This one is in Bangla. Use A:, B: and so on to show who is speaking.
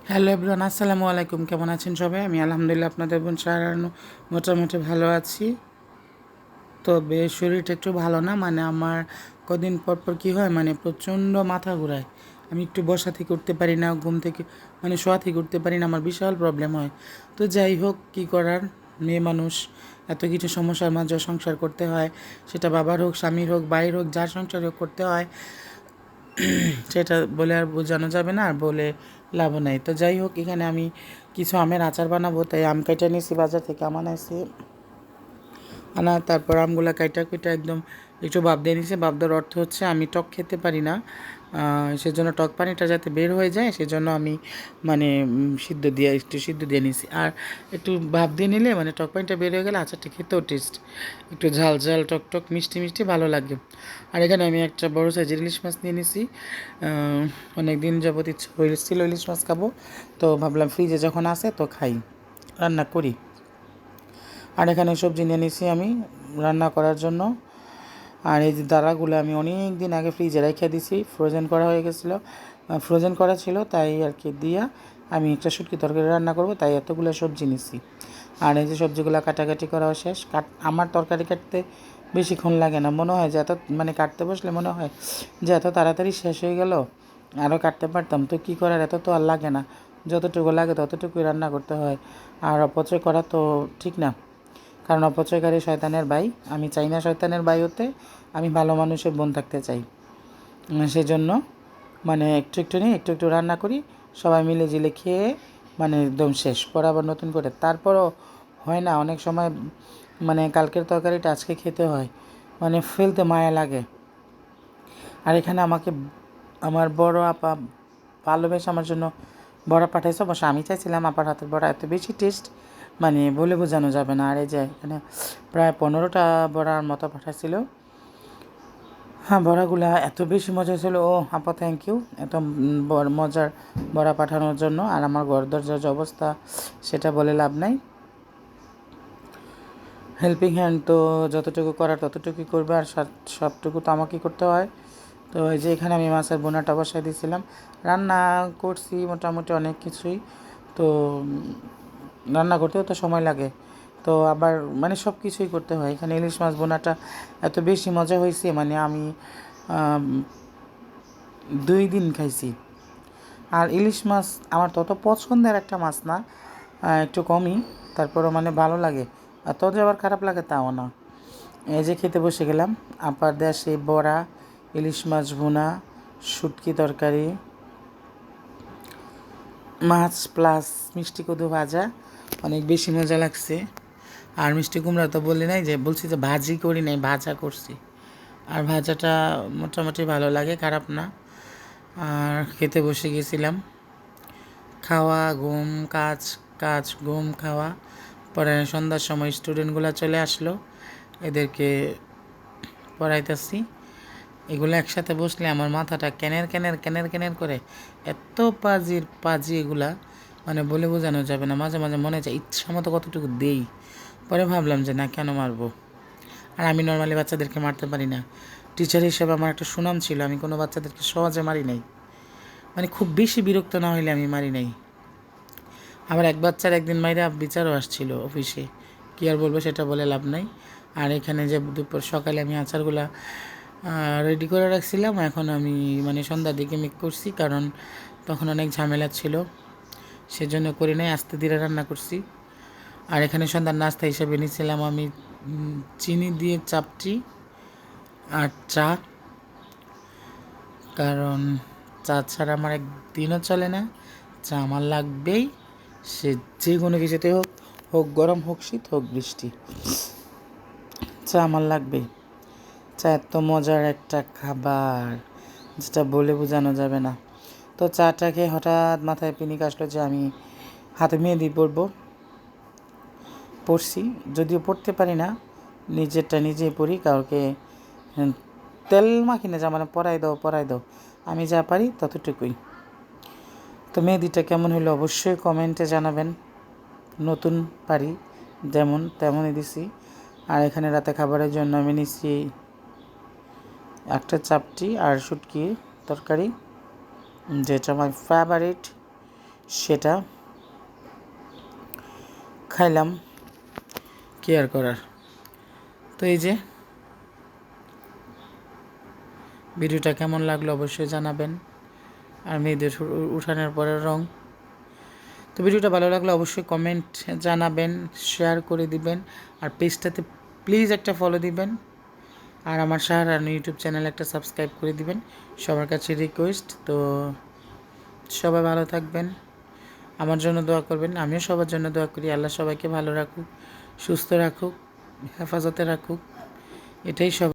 A: হ্যালো এভরিওয়ান, আসসালামু আলাইকুম। কেমন আছেন সবাই? আমি আলহামদুলিল্লাহ আপনাদের বোন সারানো মোটামুটি ভালো আছি। তবে শরীরটা একটু ভালো না, মানে আমার কদিন পর পর কী হয়, মানে প্রচণ্ড মাথা ঘোরায়। আমি একটু বসা থেকে উঠতে পারি না, ঘুম থেকে মানে শোয়া থেকে উঠতে পারি না, আমার বিশাল প্রবলেম হয়। তো যাই হোক, কী করার, মেয়ে মানুষ, এত কিছু সমস্যার মাঝে সংসার করতে হয়। সেটা বাবার হোক, স্বামীর হোক, ভাইয়ের হোক, যার সংসার হোক করতে হয়। সেটা বলে আর বোঝানো যাবে না, আর বলে লাভও নাই। তো যাই হোক, এখানে আমি কিছু আমের আচার বানাবো, তাই আম কাইটা নিয়েছি বাজার থেকে, আম আনাইছি। তারপর আমগুলা কাইটা কুইটা একদম একটু ভাপ দিয়ে নিয়েছি। ভাপ দেওয়ার অর্থ হচ্ছে আমি টক খেতে পারি না, সেজন্য টক পানিটা যাতে বের হয়ে যায় সেজন্য আমি মানে একটু সিদ্ধ দিয়ে নিয়েছি। আর একটু ভাপ দিয়ে নিলে মানে টক পানিটা বের হয়ে গেলে আচারটা খেতেও টেস্ট, একটু ঝাল ঝাল টক টক মিষ্টি মিষ্টি ভালো লাগে। আর এখানে আমি একটা বড় সাইজের ইলিশ মাছ নিয়ে নিয়েছি। অনেক দিন যাবত ইচ্ছা হয়েছিল ইলিশ মাছ খাবো, তো ভাবলাম ফ্রিজে যখন আসে তো খাই, রান্না করি। আর এখানে সবজি নিয়ে নিয়েছি আমি রান্না করার জন্য। আর এই যে দাঁড়াগুলো আমি অনেক দিন আগে ফ্রিজে রেখে দিছি, ফ্রোজেন করা হয়ে গেছিলো, ফ্রোজেন করা ছিল, তাই আর কি দিয়া আমি একটা শুটকি তরকারি রান্না করব, তাই এতগুলো সবজি নিছি। আর এই যে সবজিগুলো কাটাকাটি করা শেষ। আমার তরকারি কাটতে বেশিক্ষণ লাগে না, মনে হয় যে এত মানে কাটতে বসলে মনে হয় যে এত তাড়াতাড়ি শেষ হয়ে গেল, আরও কাটতে পারতাম। তো কী করার, এত তো আর লাগে না, যতটুকু লাগে ততটুকুই রান্না করতে হয়। আর অপচয় করা তো ঠিক না, কারণ অপচয়কারী শয়তানের ভাই। আমি চাই না শয়তানের ভাই হতে, আমি ভালো মানুষের বোন থাকতে চাই। সেজন্য মানে একটু একটু নিয়ে একটু একটু রান্না করি, সবাই মিলে জিলে খেয়ে মানে একদম শেষ, পর আবার নতুন করে। তারপরও হয় না অনেক সময়, মানে কালকের তরকারিটা আজকে খেতে হয়, মানে ফেলতে মায়া লাগে। আর এখানে আমাকে আমার বড় আপা ভালোবেসে আমার জন্য বড়া পাঠাইছে। অবশ্য আমি চাইছিলাম আপার হাতের বড়া এত বেশি টেস্ট, মানে বলে বোঝানো যাবে না। আর এই যে এখানে প্রায় 15টা বড়ার মতো পাঠাইছিল। হ্যাঁ, বড়াগুলা এত বেশি মজা ছিল। ও আপা, থ্যাংক ইউ এত মজার বড়া পাঠানোর জন্য। আর আমার ঘর দরজার যে অবস্থা সেটা বলে লাভ নাই। হেল্পিং হ্যান্ড তো যতটুকু করার ততটুকুই করবে, আর সবটুকু তো আমাকেই করতে হয়। তো এই যে এখানে আমি মাছের বোনাটা বসাই দিয়েছিলাম, রান্না করছি মোটামুটি অনেক কিছুই। তো রান্না করতেও তো সময় লাগে, তো আবার মানে সব কিছুই করতে হয়। এখানে ইলিশ মাছ বোনাটা এত বেশি মজা হয়েছে, মানে আমি 2 দিন খাইছি। আর ইলিশ মাছ আমার তত পছন্দের একটা মাছ না, একটু কমই, তারপরও মানে ভালো লাগে। আর তত আবার খারাপ লাগে তাও না। এই যে খেতে বসে গেলাম, আপার দেশে বড়া, ইলিশ মাছ ভুনা, শুটকি তরকারি, মাছ প্লাস মিষ্টি কদু ভাজা, অনেক বেশি মজা লাগছে। আর মিষ্টি কুমড়া তো বলি নাই, যে বলছি যে ভাজি করি নাই, ভাজা করছি। আর ভাজাটা মোটামুটি ভালো লাগে, খারাপ না। আর খেতে বসে গেছিলাম, খাওয়া ঘুম, কাজ কাজ ঘুম খাওয়া। পরে সন্ধ্যার সময় স্টুডেন্টগুলো চলে আসলো, এদেরকে পড়াইতেছি। এগুলো একসাথে বসলে আমার মাথাটা ক্যানের ক্যানের ক্যানের ক্যানের করে, এত পাজি এগুলা, মানে বলে বোঝানো যাবে না। মাঝে মাঝে মনে চায় ইচ্ছা মতো কতটুকু দেই, পরে ভাবলাম যে না, কেন মারবো। আর আমি নর্মালি বাচ্চাদেরকে মারতে পারি না, টিচার হিসেবে আমার একটা সুনাম ছিল, আমি কোনো বাচ্চাদেরকে সহজে মারি নাই, মানে খুব বেশি বিরক্ত না হইলে আমি মারি নাই। আবার এক বাচ্চার একদিন মাইরা বিচারও আসছিল অফিসে, কী আর বলবো, সেটা বলে লাভ নাই। আর এখানে যে দুপুর সকালে আমি আচারগুলা রেডি করে রাখছিলাম, এখন আমি মানে সন্ধ্যার দিকে মেক করছি, কারণ তখন অনেক ঝামেলা ছিল, সেজন্য করি নাই, আস্তে ধীরে রান্না করছি। আর এখানে সন্ধ্যার নাস্তা হিসেবে নিয়েছিলাম আমি চিনি দিয়ে চাপটি আর চা, কারণ চা ছাড়া আমার একদিনও চলে না, চা আমার লাগবেই। সে যে কোনো কিছুতে হোক, হোক গরম, হোক শীত, হোক বৃষ্টি, চা আমার লাগবেই। চা এত মজার একটা খাবার, যেটা বলে বোঝানো যাবে না। তো চাটা খেয়ে হঠাৎ মাথায় পিনিক আসলো যে আমি হাতে মেহেদি পড়ছি, যদিও পড়তে পারি না, নিজেরটা নিজেই পড়ি, কাউকে তেল মাখি না, যা মানে পরাই দাও, আমি যা পারি ততটুকুই। তো মেহেদিটা কেমন হলো অবশ্যই কমেন্টে জানাবেন। নতুন পারি যেমন তেমনই দিছি। আর এখানে রাতে খাবারের জন্য আমি নিচ্ছি একটা চাপটি আর শুটকি তরকারি, যেটা আমার ফেভারিট, সেটা খাইলাম, কি আর করার। তো এই যে ভিডিওটা কেমন লাগলো অবশ্যই জানাবেন। আর মেয়েদের উঠানোর পরে রং, তো ভিডিওটা ভালো লাগলে অবশ্যই কমেন্ট জানাবেন, শেয়ার করে দিবেন, আর পেজটাতে প্লিজ একটা ফলো দিবেন, আর আমার শাহরানু ইউটিউব চ্যানেল একটা সাবস্ক্রাইব করে দিবেন, সবার কাছে রিকোয়েস্ট। তো সবাই ভালো থাকবেন, আমার জন্য দোয়া করবেন, আমিও সবার জন্য দোয়া করি। আল্লাহ সবাইকে ভালো রাখুক, সুস্থ রাখুক, হেফাজতে রাখুক, এটাই সব।